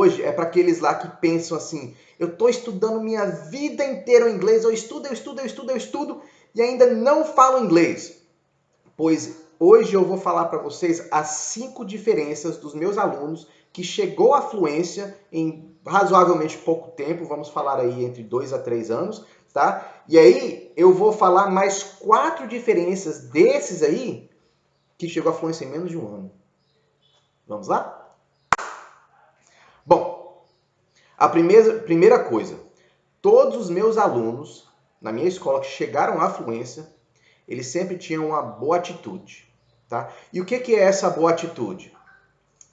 hoje é para aqueles lá que pensam assim, eu estou estudando minha vida inteira o inglês, eu estudo e ainda não falo inglês. Pois hoje eu vou falar para vocês as 5 diferenças dos meus alunos que chegou à fluência em razoavelmente pouco tempo, vamos falar aí entre 2 a 3 anos, tá? E aí eu vou falar mais 4 diferenças desses aí que chegou à fluência em menos de um ano. Vamos lá? Bom, a primeira coisa, todos os meus alunos na minha escola que chegaram à fluência, eles sempre tinham uma boa atitude, tá? E o que é essa boa atitude?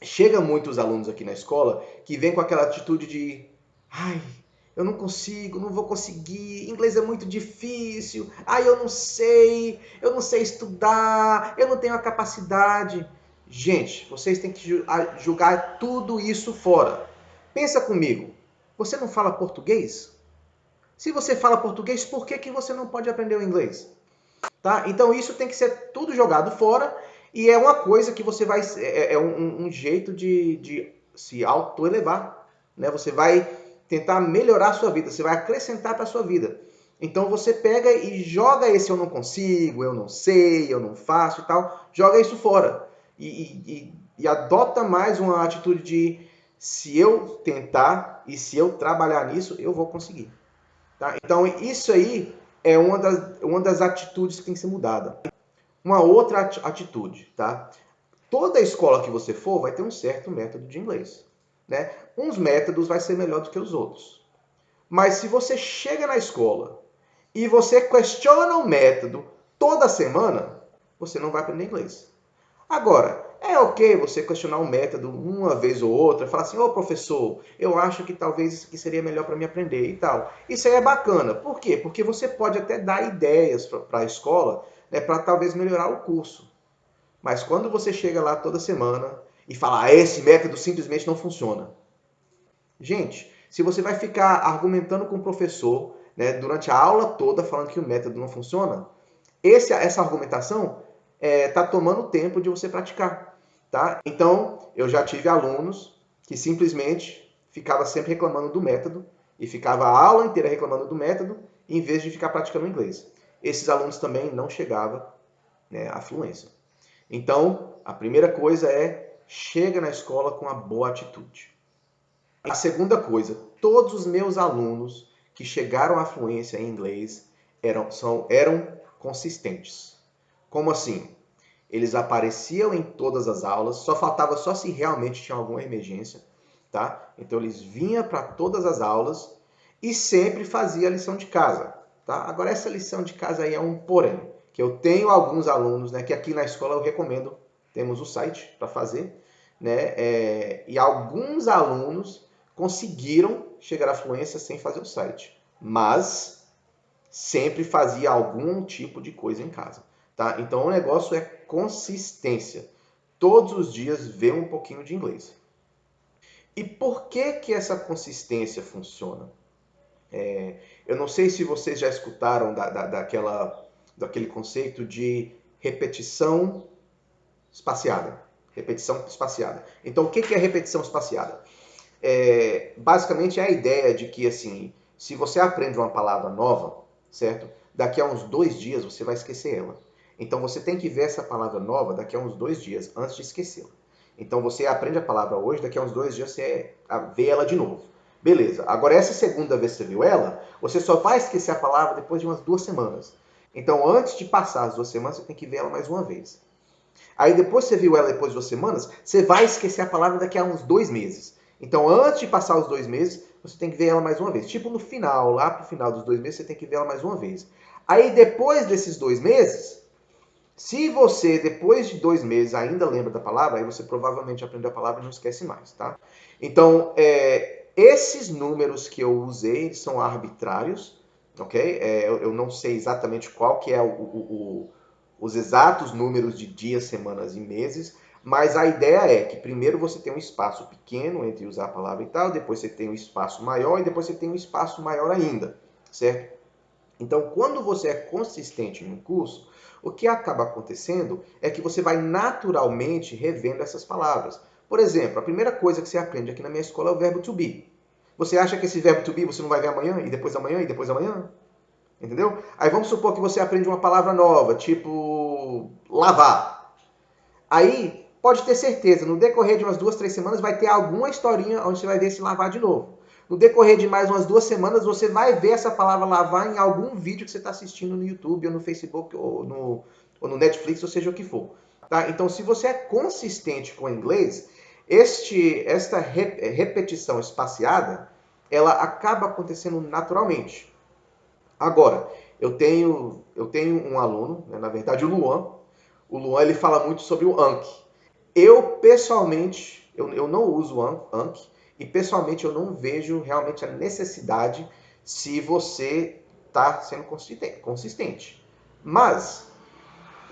Chega muitos alunos aqui na escola que vêm com aquela atitude de ai, eu não consigo, não vou conseguir, inglês é muito difícil, ai, eu não sei estudar, eu não tenho a capacidade. Gente, vocês têm que julgar tudo isso fora. Pensa comigo, você não fala português? Se você fala português, por que você não pode aprender o inglês? Tá? Então isso tem que ser tudo jogado fora e é uma coisa que você vai... É um jeito de se autoelevar. Né? Você vai tentar melhorar a sua vida, você vai acrescentar para a sua vida. Então você pega e joga esse eu não consigo, eu não sei, eu não faço e tal, joga isso fora. E adota mais uma atitude de se eu tentar e se eu trabalhar nisso, eu vou conseguir. Tá? Então isso aí é uma das atitudes que tem que ser mudada. Uma outra atitude, tá? Toda escola que você for vai ter um certo método de inglês. Né? Uns métodos vai ser melhor do que os outros. Mas se você chega na escola e você questiona o método toda semana, você não vai aprender inglês. Agora, é ok você questionar o método uma vez ou outra, falar assim, ô professor, eu acho que talvez isso aqui seria melhor para mim aprender e tal. Isso aí é bacana. Por quê? Porque você pode até dar ideias para a escola, né, para talvez melhorar o curso. Mas quando você chega lá toda semana e fala, esse método simplesmente não funciona. Gente, se você vai ficar argumentando com o professor, né, durante a aula toda falando que o método não funciona, essa argumentação está tomando tempo de você praticar. Tá? Então, eu já tive alunos que simplesmente ficava sempre reclamando do método e ficava a aula inteira reclamando do método em vez de ficar praticando inglês. Esses alunos também não chegavam, né, à fluência. Então, a primeira coisa é chega na escola com a boa atitude. A segunda coisa, todos os meus alunos que chegaram à fluência em inglês eram consistentes. Como assim? Eles apareciam em todas as aulas, só faltava só se realmente tinha alguma emergência, tá? Então eles vinham para todas as aulas e sempre fazia a lição de casa, tá? Agora essa lição de casa aí é um porém, que eu tenho alguns alunos, né, que aqui na escola eu recomendo, temos o site para fazer, né? E alguns alunos conseguiram chegar à fluência sem fazer o site, mas sempre fazia algum tipo de coisa em casa. Tá? Então o negócio é consistência. Todos os dias ver um pouquinho de inglês. E por que essa consistência funciona? Eu não sei se vocês já escutaram daquele conceito de repetição espaciada. Repetição espaciada. Então o que é repetição espaciada? Basicamente é a ideia de que assim, se você aprende uma palavra nova, certo? Daqui a uns 2 dias você vai esquecer ela. Então você tem que ver essa palavra nova daqui a uns 2 dias, antes de esquecê-la. Então você aprende a palavra hoje, daqui a uns 2 dias você vê ela de novo. Beleza, agora essa segunda vez que você viu ela, você só vai esquecer a palavra depois de umas 2 semanas. Então antes de passar as 2 semanas, você tem que ver ela mais uma vez. Aí depois que você viu ela depois de 2 semanas, você vai esquecer a palavra daqui a uns 2 meses. Então antes de passar os 2 meses, você tem que ver ela mais uma vez. Tipo no final, lá pro final dos 2 meses, você tem que ver ela mais uma vez. Aí depois desses 2 meses, se você depois de 2 meses ainda lembra da palavra, aí você provavelmente aprendeu a palavra e não esquece mais, tá? Então, esses números que eu usei são arbitrários, ok? Eu não sei exatamente qual que é os exatos números de dias, semanas e meses, mas a ideia é que primeiro você tem um espaço pequeno entre usar a palavra e tal, depois você tem um espaço maior e depois você tem um espaço maior ainda, certo? Então, quando você é consistente em um curso, o que acaba acontecendo é que você vai naturalmente revendo essas palavras. Por exemplo, a primeira coisa que você aprende aqui na minha escola é o verbo to be. Você acha que esse verbo to be você não vai ver amanhã, e depois amanhã, e depois amanhã? Entendeu? Aí vamos supor que você aprende uma palavra nova, tipo lavar. Aí, pode ter certeza, no decorrer de umas 2, 3 semanas vai ter alguma historinha onde você vai ver esse lavar de novo. No decorrer de mais umas 2 semanas, você vai ver essa palavra lavar em algum vídeo que você está assistindo no YouTube, ou no Facebook, ou no Netflix, ou seja o que for. Tá? Então, se você é consistente com o inglês, esta repetição espaciada, ela acaba acontecendo naturalmente. Agora, eu tenho um aluno, né, na verdade o Luan. O Luan ele fala muito sobre o Anki. Eu, pessoalmente, eu não uso o Anki e, pessoalmente, eu não vejo realmente a necessidade se você está sendo consistente. Mas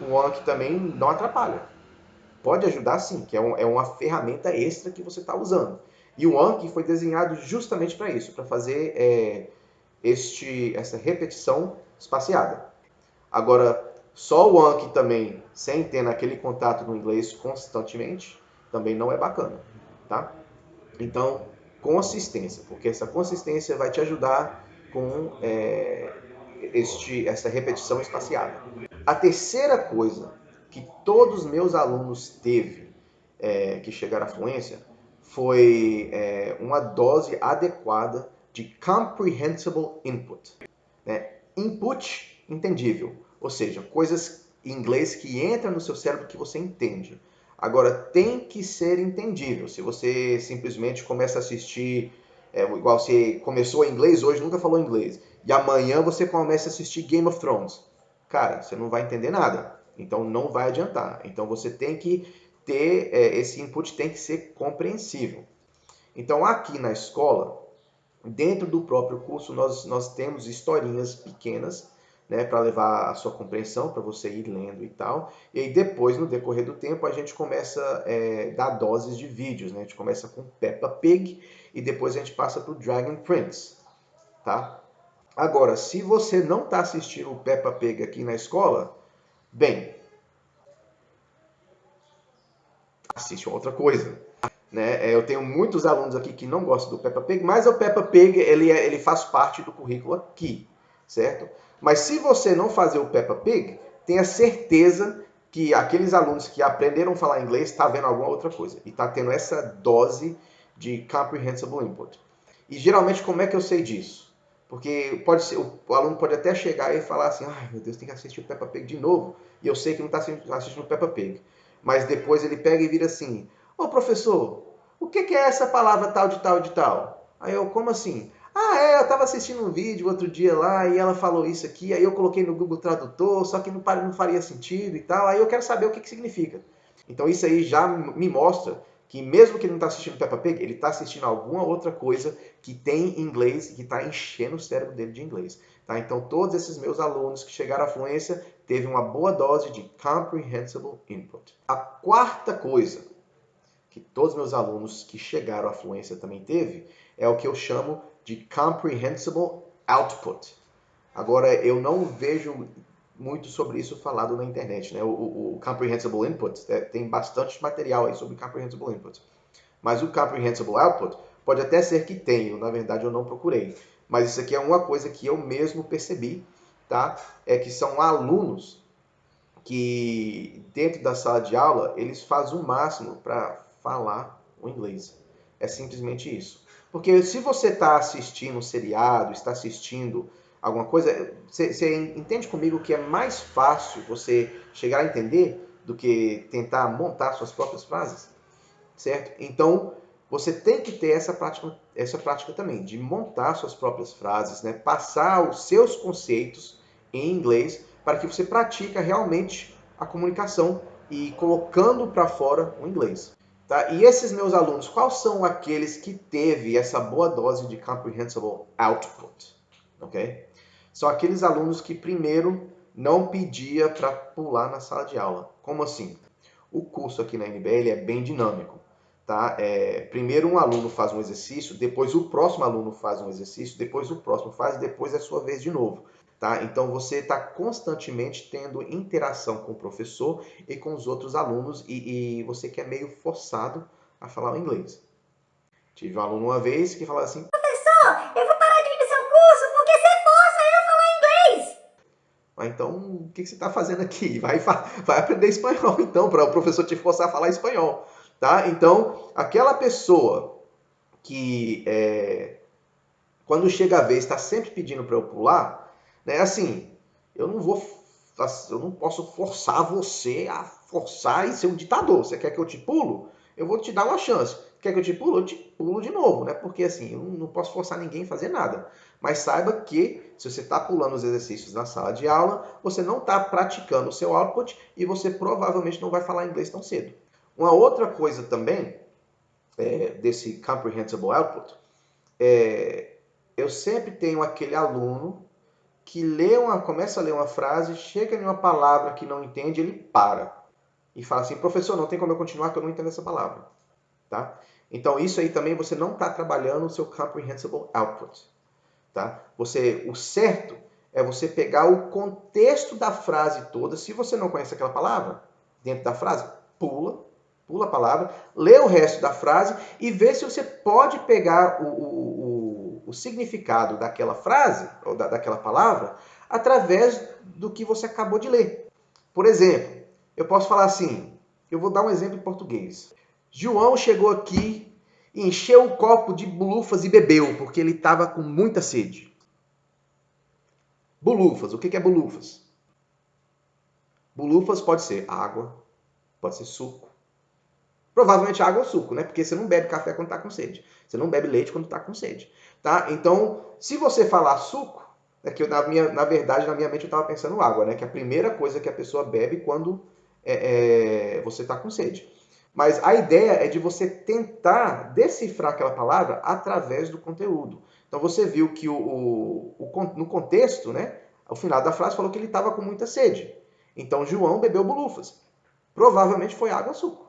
o Anki também não atrapalha. Pode ajudar sim, que é uma ferramenta extra que você está usando. E o Anki foi desenhado justamente para isso, para fazer essa repetição espaciada. Agora, só o Anki também, sem ter naquele contato no inglês constantemente, também não é bacana, tá? Então, consistência, porque essa consistência vai te ajudar com essa repetição espaciada. A terceira coisa que todos os meus alunos teve que chegar à fluência foi uma dose adequada de comprehensible input. Né? Input entendível, ou seja, coisas em inglês que entram no seu cérebro que você entende. Agora, tem que ser entendível. Se você simplesmente começa a assistir, igual você começou em inglês hoje, nunca falou inglês, e amanhã você começa a assistir Game of Thrones, cara, você não vai entender nada. Então, não vai adiantar. Então, você tem que ter, esse input tem que ser compreensível. Então, aqui na escola, dentro do próprio curso, nós temos historinhas pequenas, né, para levar a sua compreensão, para você ir lendo e tal. E aí depois, no decorrer do tempo, a gente começa a dar doses de vídeos. Né? A gente começa com Peppa Pig e depois a gente passa para o Dragon Prince. Tá? Agora, se você não está assistindo o Peppa Pig aqui na escola, bem, assiste outra coisa. Né? Eu tenho muitos alunos aqui que não gostam do Peppa Pig, mas o Peppa Pig ele faz parte do currículo aqui, certo? Mas se você não fazer o Peppa Pig, tenha certeza que aqueles alunos que aprenderam a falar inglês estão vendo alguma outra coisa e está tendo essa dose de comprehensible input. E geralmente como é que eu sei disso? Porque pode ser, o aluno pode até chegar e falar assim, ai meu Deus, tem que assistir o Peppa Pig de novo, e eu sei que não está assistindo o Peppa Pig. Mas depois ele pega e vira assim, ô professor, o que é essa palavra tal de tal de tal? Aí eu, como assim? Eu estava assistindo um vídeo outro dia lá e ela falou isso aqui, aí eu coloquei no Google Tradutor, só que não faria sentido e tal, aí eu quero saber o que significa. Então isso aí já me mostra que mesmo que ele não está assistindo Peppa Pig, ele está assistindo alguma outra coisa que tem inglês e que está enchendo o cérebro dele de inglês. Tá? Então todos esses meus alunos que chegaram à fluência teve uma boa dose de comprehensible input. A quarta coisa que todos os meus alunos que chegaram à fluência também teve é o que eu chamo de comprehensible output. Agora, eu não vejo muito sobre isso falado na internet, né? O comprehensible input, tem bastante material aí sobre comprehensible input. Mas o comprehensible output pode até ser que tenha, na verdade eu não procurei. Mas isso aqui é uma coisa que eu mesmo percebi, tá? É que são alunos que dentro da sala de aula eles fazem o máximo para falar o inglês. É simplesmente isso. Porque se você está assistindo um seriado, está assistindo alguma coisa, você entende comigo que é mais fácil você chegar a entender do que tentar montar suas próprias frases, certo? Então você tem que ter essa prática também de montar suas próprias frases, né? Passar os seus conceitos em inglês para que você pratique realmente a comunicação e colocando para fora o inglês. Tá? E esses meus alunos, quais são aqueles que teve essa boa dose de comprehensible output? Okay? São aqueles alunos que primeiro não pedia para pular na sala de aula. Como assim? O curso aqui na NBL é bem dinâmico. Tá? Primeiro um aluno faz um exercício, depois o próximo aluno faz um exercício, depois o próximo faz e depois é a sua vez de novo. Tá? Então você está constantemente tendo interação com o professor e com os outros alunos e você que é meio forçado a falar o inglês. Tive um aluno uma vez que falava assim: professor, eu vou parar de ir no seu curso porque você força eu a falar inglês. ah, então o que você está fazendo aqui? Vai aprender espanhol então, para o professor te forçar a falar espanhol. Tá? Então, aquela pessoa que quando chega a vez está sempre pedindo para eu pular, né? Assim, eu não posso forçar você a forçar e ser um ditador. Você quer que eu te pulo? Eu vou te dar uma chance. Quer que eu te pulo? Eu te pulo de novo, né? Porque assim, eu não posso forçar ninguém a fazer nada. Mas saiba que se você está pulando os exercícios na sala de aula, você não está praticando o seu output e você provavelmente não vai falar inglês tão cedo. Uma outra coisa também desse comprehensible output eu sempre tenho aquele aluno que começa a ler uma frase, chega em uma palavra que não entende, ele para e fala assim: professor, não tem como eu continuar que eu não entendo essa palavra. Tá? Então isso aí também você não está trabalhando o seu comprehensible output. Tá? O certo é você pegar o contexto da frase toda. Se você não conhece aquela palavra dentro da frase, pula a palavra, lê o resto da frase e vê se você pode pegar o significado daquela frase ou daquela palavra através do que você acabou de ler. Por exemplo, eu posso falar assim, eu vou dar um exemplo em português. João chegou aqui, encheu o copo de bolufas e bebeu, porque ele estava com muita sede. Bolufas, o que é bolufas? Bolufas pode ser água, pode ser suco. Provavelmente água ou suco, né? Porque você não bebe café quando está com sede. Você não bebe leite quando está com sede. Tá? Então, se você falar suco, é que na verdade, na minha mente eu estava pensando água, né? Que é a primeira coisa que a pessoa bebe quando você está com sede. Mas a ideia é de você tentar decifrar aquela palavra através do conteúdo. Então você viu que no contexto, né? Ao final da frase falou que ele estava com muita sede. Então João bebeu bolufas. Provavelmente foi água ou suco.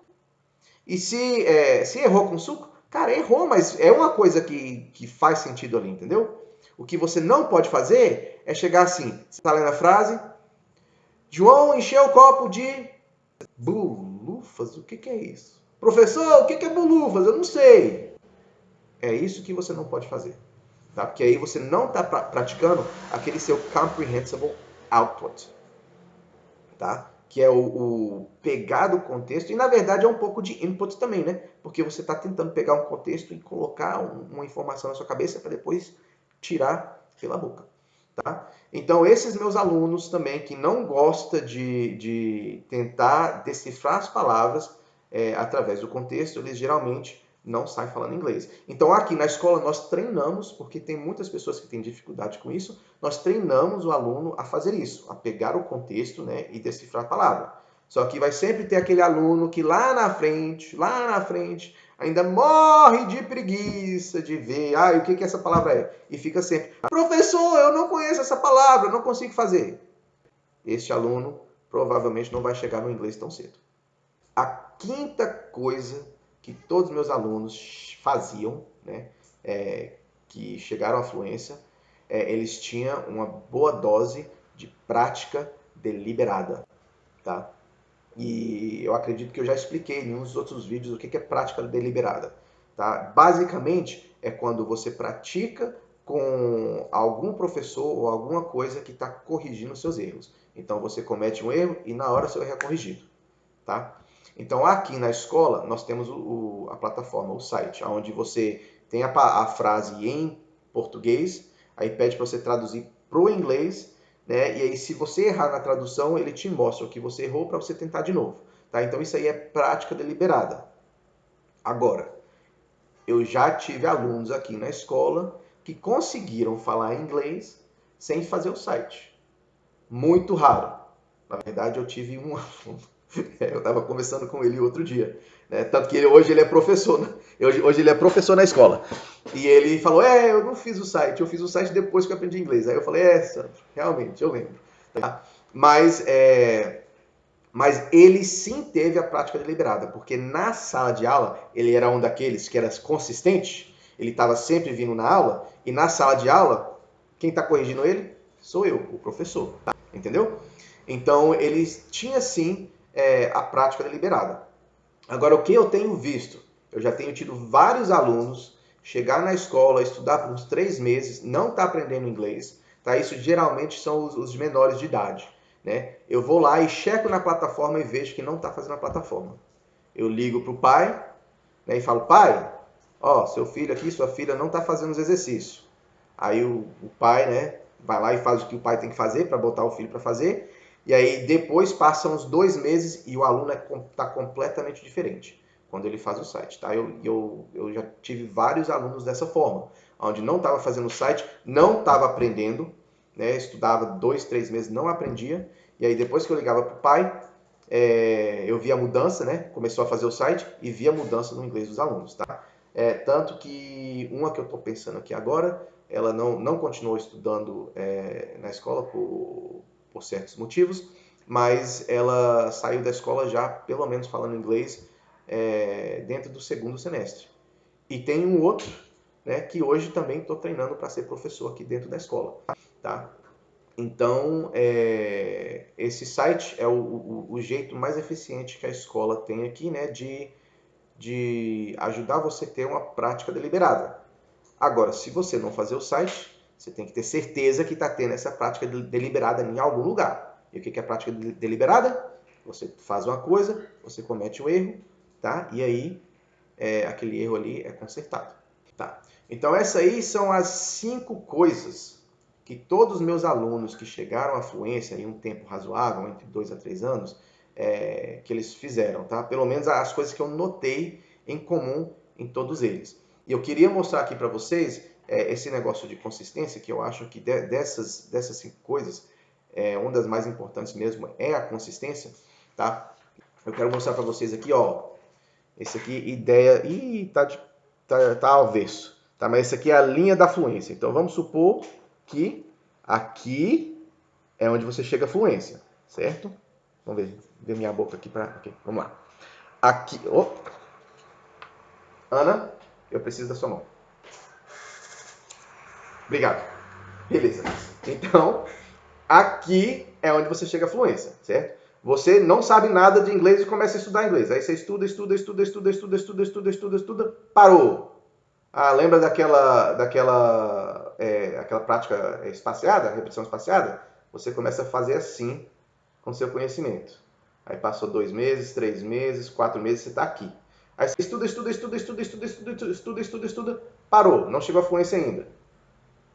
E se errou com suco, cara, errou, mas é uma coisa que faz sentido ali, entendeu? O que você não pode fazer é chegar assim, você está lendo a frase, João encheu o copo de bolufas, o que é isso? Professor, o que é bolufas? Eu não sei. É isso que você não pode fazer. Tá? Porque aí você não está praticando aquele seu comprehensible output. Tá? Que é o pegar do contexto, e na verdade é um pouco de input também, né? Porque você está tentando pegar um contexto e colocar uma informação na sua cabeça para depois tirar pela boca. Tá? Então, esses meus alunos também que não gostam de tentar decifrar as palavras através do contexto, eles geralmente não saem falando inglês. Então, aqui na escola nós treinamos, porque tem muitas pessoas que têm dificuldade com isso, nós treinamos o aluno a fazer isso, a pegar o contexto, né, e decifrar a palavra. Só que vai sempre ter aquele aluno que lá na frente, ainda morre de preguiça de ver, o que essa palavra é? E fica sempre, professor, eu não conheço essa palavra, eu não consigo fazer. Este aluno provavelmente não vai chegar no inglês tão cedo. A quinta coisa que todos os meus alunos faziam, né, que chegaram à fluência, eles tinham uma boa dose de prática deliberada. Tá? E eu acredito que eu já expliquei em uns outros vídeos o que é prática deliberada. Tá? Basicamente, é quando você pratica com algum professor ou alguma coisa que está corrigindo os seus erros. Então, você comete um erro e na hora seu erro é corrigido. Tá? Então, aqui na escola, nós temos a plataforma, o site, onde você tem a frase em português, aí pede para você traduzir para o inglês, né? E aí, se você errar na tradução, ele te mostra o que você errou para você tentar de novo. Tá? Então, isso aí é prática deliberada. Agora, eu já tive alunos aqui na escola que conseguiram falar inglês sem fazer o site. Muito raro. Na verdade, eu tive um aluno. Eu estava conversando com ele outro dia. Né? Tanto que hoje ele é professor. Né? Hoje ele é professor na escola. E ele falou, eu não fiz o site. Eu fiz o site depois que eu aprendi inglês. Aí eu falei, Sandro, realmente, eu lembro. Tá? Mas ele sim teve a prática deliberada. Porque na sala de aula, ele era um daqueles que era consistente. Ele estava sempre vindo na aula. E na sala de aula, quem está corrigindo ele? Sou eu, o professor. Tá? Entendeu? Então, ele tinha sim a prática deliberada. Agora, o que eu tenho visto Eu já tenho tido vários alunos chegar na escola, estudar por uns 3 meses, não está aprendendo inglês, tá? Isso geralmente são os menores de idade, né? Eu vou lá e checo na plataforma e vejo que não está fazendo a plataforma. Eu ligo para o pai, né, e falo, pai, ó, seu filho aqui, sua filha não está fazendo os exercícios. Aí o pai, né, vai lá e faz o que o pai tem que fazer para botar o filho para fazer. E aí depois passam uns 2 meses e o aluno está completamente diferente quando ele faz o site, tá? Eu já tive vários alunos dessa forma, onde não estava fazendo o site, não estava aprendendo, né? Estudava 2, 3 meses, não aprendia. E aí depois que eu ligava para o pai, eu vi a mudança, né? Começou a fazer o site e vi a mudança no inglês dos alunos, tá? Tanto que uma que eu estou pensando aqui agora, ela não continuou estudando na escola por certos motivos, mas ela saiu da escola já, pelo menos falando inglês, dentro do segundo semestre. E tem um outro, né, que hoje também estou treinando para ser professor aqui dentro da escola, tá? Então, esse site é o jeito mais eficiente que a escola tem aqui, né, de ajudar você a ter uma prática deliberada. Agora, se você não fazer o site, você tem que ter certeza que está tendo essa prática deliberada em algum lugar. E o que é a prática deliberada? Você faz uma coisa, você comete um erro, tá? E aí, aquele erro ali é consertado. Tá? Então, essas aí são as 5 coisas que todos os meus alunos que chegaram à fluência em um tempo razoável, entre 2 a 3 anos, que eles fizeram, tá? Pelo menos as coisas que eu notei em comum em todos eles. E eu queria mostrar aqui para vocês esse negócio de consistência, que eu acho que dessas 5 coisas, uma das mais importantes mesmo é a consistência, tá? Eu quero mostrar para vocês aqui, ó, esse aqui, ideia, tá ao avesso, tá? Mas esse aqui é a linha da fluência. Então vamos supor que aqui é onde você chega à fluência, certo? Vamos ver minha boca aqui para, okay, vamos lá. Aqui, Ana, eu preciso da sua mão. Obrigado. Beleza. Então, aqui é onde você chega à fluência, certo? Você não sabe nada de inglês e começa a estudar inglês. Aí você estuda, parou. Ah, lembra aquela prática espaciada, repetição espaciada? Você começa a fazer assim com seu conhecimento. Aí passou 2 meses, 3 meses, 4 meses, você está aqui. Aí você estuda, parou, não chegou à fluência ainda.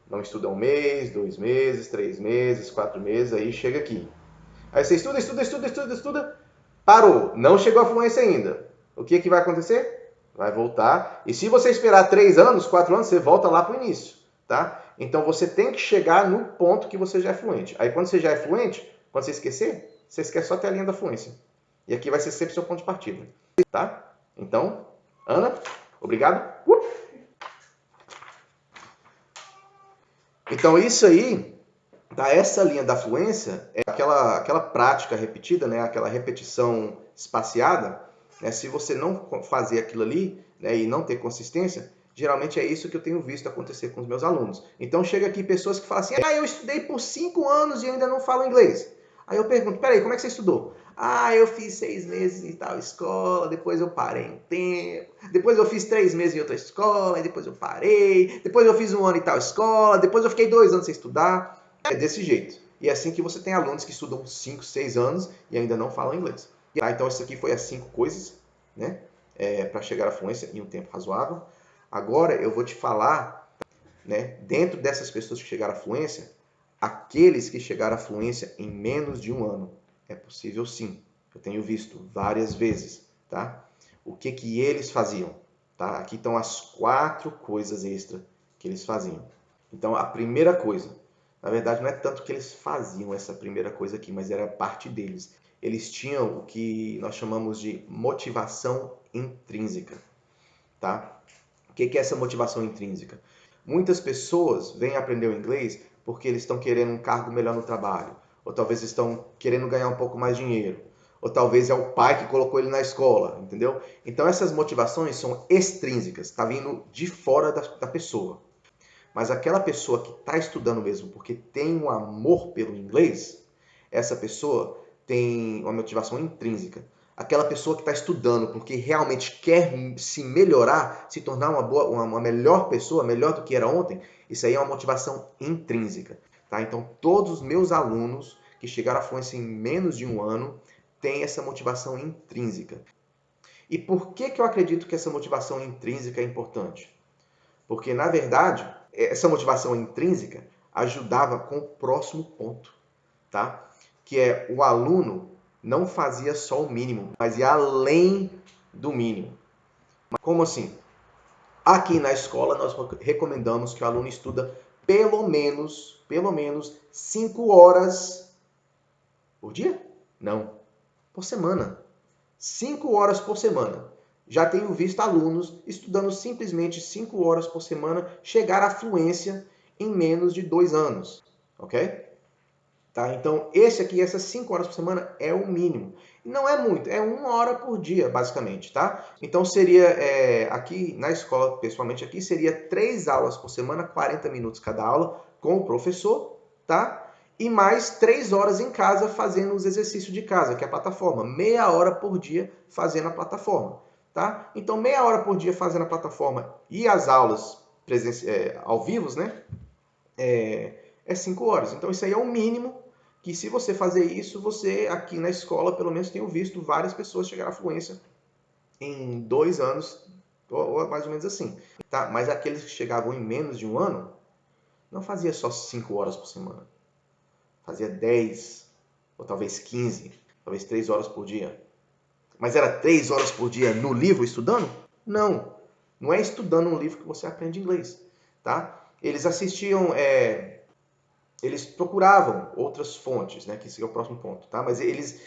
Não estuda 1 mês, 2 meses, 3 meses, 4 meses, aí chega aqui. Aí você estuda, parou, não chegou à fluência ainda. O que vai acontecer? Vai voltar. E se você esperar 3 anos, 4 anos, você volta lá para o início, tá? Então você tem que chegar no ponto que você já é fluente. Aí quando você já é fluente, quando você esquecer, você esquece só até a linha da fluência. E aqui vai ser sempre seu ponto de partida, tá? Então, Ana, obrigado. Então isso aí, tá? Essa linha da fluência é aquela prática repetida, né? Aquela repetição espaciada, né? Se você não fazer aquilo ali, né, e não ter consistência, geralmente é isso que eu tenho visto acontecer com os meus alunos. Então chega aqui pessoas que falam assim, eu estudei por 5 anos e ainda não falo inglês. Aí eu pergunto, peraí, como é que você estudou? Eu fiz 6 meses em tal escola, depois eu parei um tempo, depois eu fiz 3 meses em outra escola, depois eu parei, depois eu fiz 1 ano em tal escola, depois eu fiquei 2 anos sem estudar. É desse jeito. E é assim que você tem alunos que estudam 5, 6 anos e ainda não falam inglês. Então, isso aqui foi as 5 coisas, né, para chegar à fluência em um tempo razoável. Agora, eu vou te falar, né, dentro dessas pessoas que chegaram à fluência, aqueles que chegaram à fluência em menos de 1 ano. É possível sim. Eu tenho visto várias vezes, tá? O que eles faziam, tá? Aqui estão as 4 coisas extra que eles faziam. Então, a primeira coisa, na verdade, não é tanto que eles faziam essa primeira coisa aqui, mas era parte deles. Eles tinham o que nós chamamos de motivação intrínseca, tá? O que é essa motivação intrínseca? Muitas pessoas vêm aprender o inglês porque eles estão querendo um cargo melhor no trabalho, ou talvez estão querendo ganhar um pouco mais de dinheiro, ou talvez é o pai que colocou ele na escola, entendeu? Então essas motivações são extrínsecas, está vindo de fora da pessoa. Mas aquela pessoa que está estudando mesmo porque tem um amor pelo inglês, essa pessoa tem uma motivação intrínseca. aquela pessoa que está estudando porque realmente quer se melhorar, se tornar uma melhor pessoa, melhor do que era ontem, isso aí é uma motivação intrínseca. Tá? Então, todos os meus alunos que chegaram à fluência em menos de um ano têm essa motivação intrínseca. E por que eu acredito que essa motivação intrínseca é importante? Porque, na verdade, essa motivação intrínseca ajudava com o próximo ponto, tá? Que é o aluno não fazia só o mínimo, mas ia além do mínimo. Como assim? Aqui na escola nós recomendamos que o aluno estuda pelo menos 5 horas por dia? Não, por semana. 5 horas por semana. Já tenho visto alunos estudando simplesmente 5 horas por semana chegar à fluência em menos de 2 anos, ok? Tá? Então, essas 5 horas por semana é o mínimo. Não é muito, é 1 hora por dia, basicamente, tá? Então, seria, aqui na escola, pessoalmente aqui, seria 3 aulas por semana, 40 minutos cada aula, com o professor, tá? E mais 3 horas em casa fazendo os exercícios de casa, que é a plataforma. Meia hora por dia fazendo a plataforma, tá? Então, meia hora por dia fazendo a plataforma e as aulas ao vivo, né? É 5 horas. Então, isso aí é o mínimo que se você fazer isso, você aqui na escola, pelo menos, tenho visto várias pessoas chegar à fluência em 2 anos, ou mais ou menos assim. Tá? Mas aqueles que chegavam em menos de um ano, não fazia só 5 horas por semana. Fazia 10, ou talvez 15, talvez 3 horas por dia. Mas era 3 horas por dia no livro estudando? Não. Não é estudando um livro que você aprende inglês. Tá? Eles assistiam... eles procuravam outras fontes, né, que esse é o próximo ponto, tá? Mas eles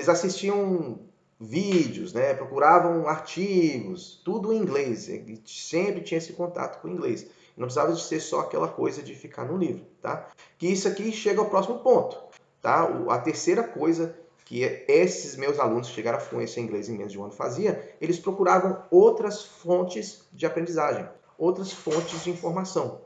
assistiam vídeos, né, procuravam artigos, tudo em inglês. Sempre tinha esse contato com o inglês. Não precisava de ser só aquela coisa de ficar no livro, tá? Que isso aqui chega ao próximo ponto, tá? A terceira coisa que esses meus alunos que chegaram à fluência em inglês em menos de um ano faziam, eles procuravam outras fontes de aprendizagem, outras fontes de informação.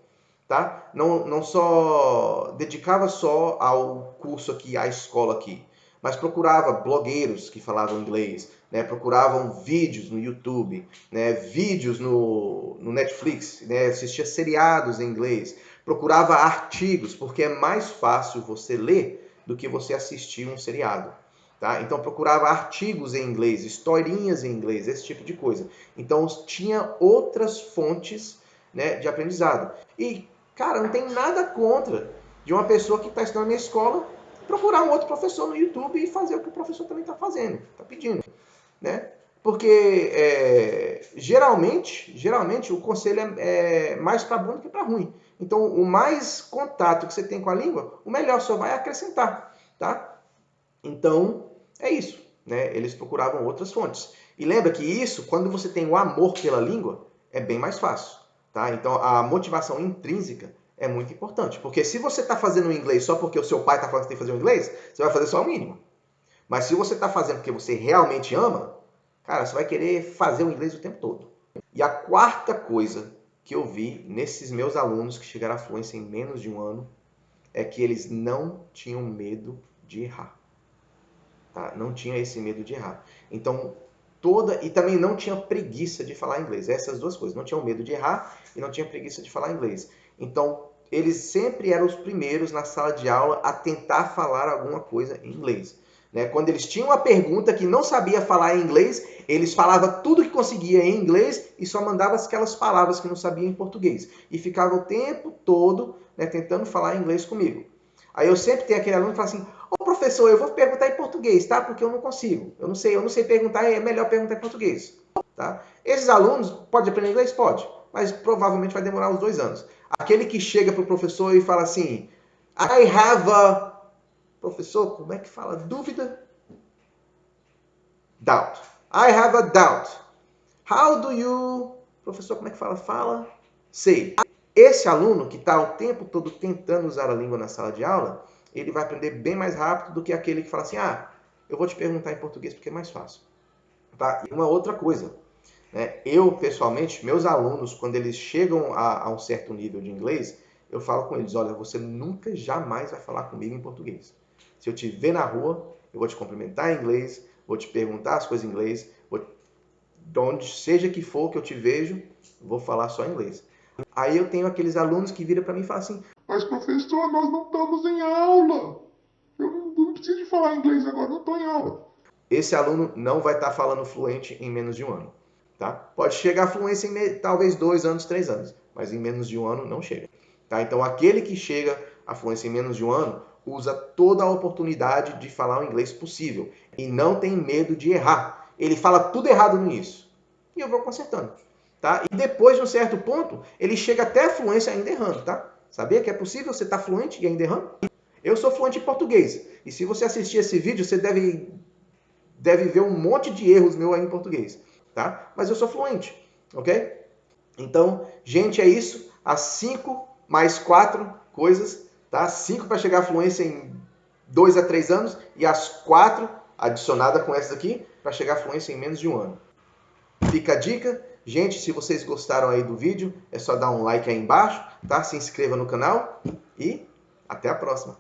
Tá? Não só dedicava só ao curso aqui, à escola aqui, mas procurava blogueiros que falavam inglês, né? Procuravam vídeos no YouTube, né? Vídeos no Netflix, né? Assistia seriados em inglês, procurava artigos, porque é mais fácil você ler do que você assistir um seriado. Tá? Então procurava artigos em inglês, historinhas em inglês, esse tipo de coisa. Então tinha outras fontes, né, de aprendizado. E cara, não tem nada contra de uma pessoa que está estudando na minha escola procurar um outro professor no YouTube e fazer o que o professor também está fazendo, está pedindo, né? Porque geralmente o conselho é mais para bom do que para ruim. Então, o mais contato que você tem com a língua, o melhor só vai acrescentar, tá? Então, é isso, né? Eles procuravam outras fontes. E lembra que isso, quando você tem o amor pela língua, é bem mais fácil. Tá? Então, a motivação intrínseca é muito importante. Porque se você está fazendo o inglês só porque o seu pai está falando que tem que fazer o inglês, você vai fazer só o mínimo. Mas se você está fazendo porque você realmente ama, cara, você vai querer fazer o inglês o tempo todo. E a quarta coisa que eu vi nesses meus alunos que chegaram à fluência em menos de um ano é que eles não tinham medo de errar. Tá? Não tinha esse medo de errar. Então, e também não tinha preguiça de falar inglês. Essas duas coisas. Não tinham medo de errar e não tinha preguiça de falar inglês. Então, eles sempre eram os primeiros na sala de aula a tentar falar alguma coisa em inglês. Né? Quando eles tinham uma pergunta que não sabia falar em inglês, eles falavam tudo que conseguia em inglês e só mandavam aquelas palavras que não sabia em português. E ficava o tempo todo, né, tentando falar inglês comigo. Aí eu sempre tenho aquele aluno que fala assim: ô professor, eu vou perguntar em português, tá? Porque eu não consigo. Eu não sei perguntar, é melhor perguntar em português. Tá? Esses alunos, pode aprender inglês? Pode. Mas provavelmente vai demorar uns 2 anos. Aquele que chega pro professor e fala assim: I have a... Professor, como é que fala? Dúvida? Doubt. I have a doubt. How do you... Professor, como é que fala? Fala. Say. Esse aluno que está o tempo todo tentando usar a língua na sala de aula, ele vai aprender bem mais rápido do que aquele que fala assim: ah, eu vou te perguntar em português porque é mais fácil. Tá? E uma outra coisa, né? Eu, pessoalmente, meus alunos, quando eles chegam a um certo nível de inglês, eu falo com eles: olha, você jamais vai falar comigo em português. Se eu te ver na rua, eu vou te cumprimentar em inglês, vou te perguntar as coisas em inglês, de onde seja que for que eu te vejo, vou falar só inglês. Aí eu tenho aqueles alunos que viram para mim e falam assim: mas professor, nós não estamos em aula. Eu não preciso de falar inglês agora, não estou em aula. esse aluno não vai estar falando fluente em menos de um ano. Tá? Pode chegar à fluência em talvez 2 anos, 3 anos, mas em menos de um ano não chega. Tá? Então aquele que chega à fluência em menos de um ano usa toda a oportunidade de falar o inglês possível e não tem medo de errar. Ele fala tudo errado no início e eu vou consertando. Tá? E depois de um certo ponto, ele chega até a fluência ainda errando. Tá? Sabia que é possível você estar fluente e ainda errando? Eu sou fluente em português e se você assistir esse vídeo, você deve ver um monte de erros meu aí em português, tá? Mas eu sou fluente, ok? Então, gente, é isso. As 5 mais 4 coisas, tá? 5 para chegar à fluência em 2 a 3 anos e as 4 adicionada com essas aqui para chegar à fluência em menos de um ano. Fica a dica. Gente, se vocês gostaram aí do vídeo, é só dar um like aí embaixo, tá? Se inscreva no canal e até a próxima.